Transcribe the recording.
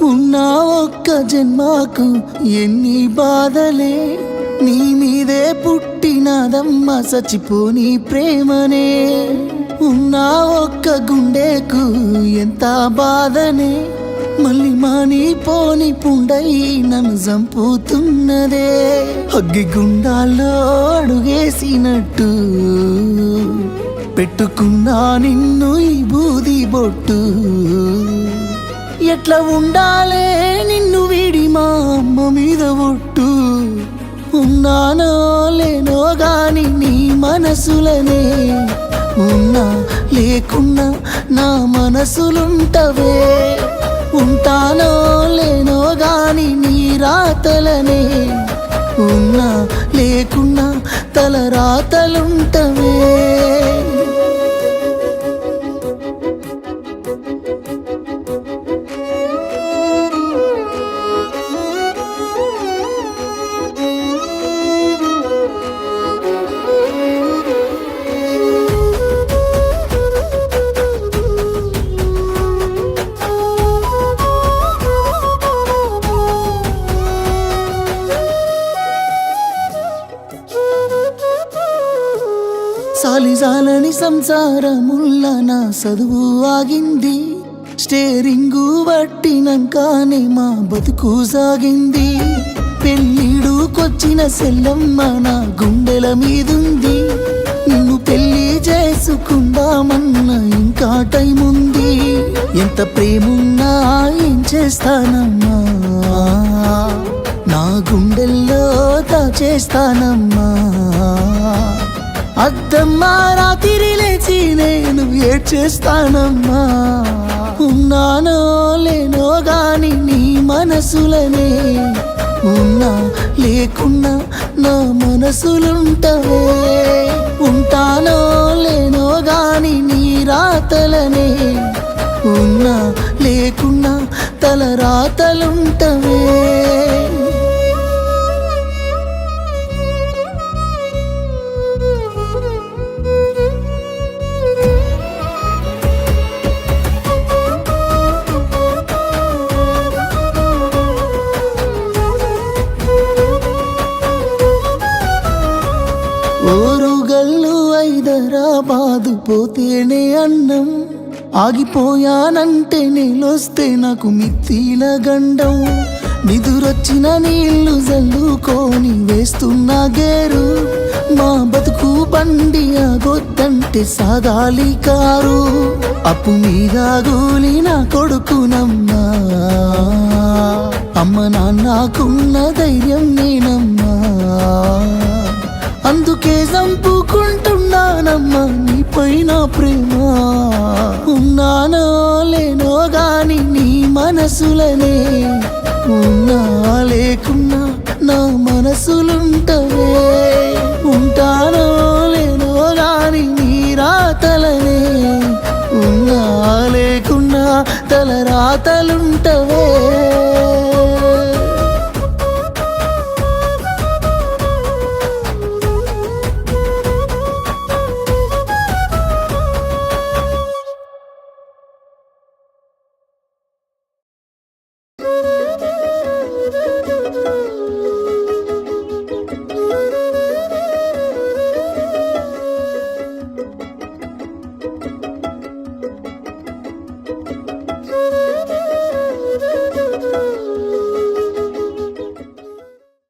ఉన్నా ఒక్క జన్మకు ఎన్ని బాధలే, నీ మీదే పుట్టినదమ్మ చచ్చిపోని ప్రేమనే. ఉన్నా ఒక్క గుండెకు ఎంత బాధనే, మళ్ళీ మాని పోని పుండై నన్ను చంపుతున్నదే. అగ్గి గుండాల్లో అడుగేసినట్టు పెట్టుకున్నా నిన్ను ఈ బూది బొట్టు. ఎట్లా ఉండాలే నిన్ను వీడి మా అమ్మ మీద ఒట్టు. ఉన్నానో లేనో గాని నీ మనసులనే, ఉన్నా లేకున్నా నా మనసులుంటవే. ఉంటానో లేనో గాని నీ రాతలనే, ఉన్నా లేకున్నా తల రాతలుంటవే. సాలిజాలని సంసారముల్ల నా చదువు ఆగింది, స్టేరింగు పట్టినంకానే మా బతుకు సాగింది. పెళ్ళిడుకొచ్చిన సెల్లమ్మ నా గుండెల మీదుంది, నిన్ను పెళ్లి చేసుకుందామన్న ఇంకా టైం ఉంది. ఎంత ప్రేమున్నా ఏం చేస్తానమ్మా, నా గుండెల్లో దాచేస్తానమ్మా. అద్దమ్మా రాత్రి లేచి నేను ఏడ్చేస్తానమ్మా. ఉన్నానో లేనో గాని నీ మనసులనే, ఉన్నా లేకున్నా నా మనసులుంటవే. ఉంటానో లేనో గాని నీ రాతలనే, ఉన్నా లేకున్నా తల రాతలుంటవే. ఓరుగల్లు హైదరాబాదు పోతేనే అన్నం, ఆగిపోయానంటే నీళ్ళొస్తే నాకు మిత్తిల గండం. నిదురొచ్చిన నీళ్లు జల్లుకొని వేస్తున్న గేరు, మా బతుకు బండి ఆగొద్దంటే సాగాలి కారు. అప్పు మీద గూలిన కొడుకునమ్మా, అమ్మ నాన్నకున్న ధైర్యం నేనమ్మా. అందుకే చంపుకుంటున్నానమ్మా నీ పైన ప్రేమ. ఉన్నానో లేనో గాని నీ మనసులనే, ఉన్నా లేకున్నా నా మనసులుంటవే. ఉంటానో లేనో గాని నీ రాతలనే, ఉన్నా లేకున్నా తల రాతలుంటవే.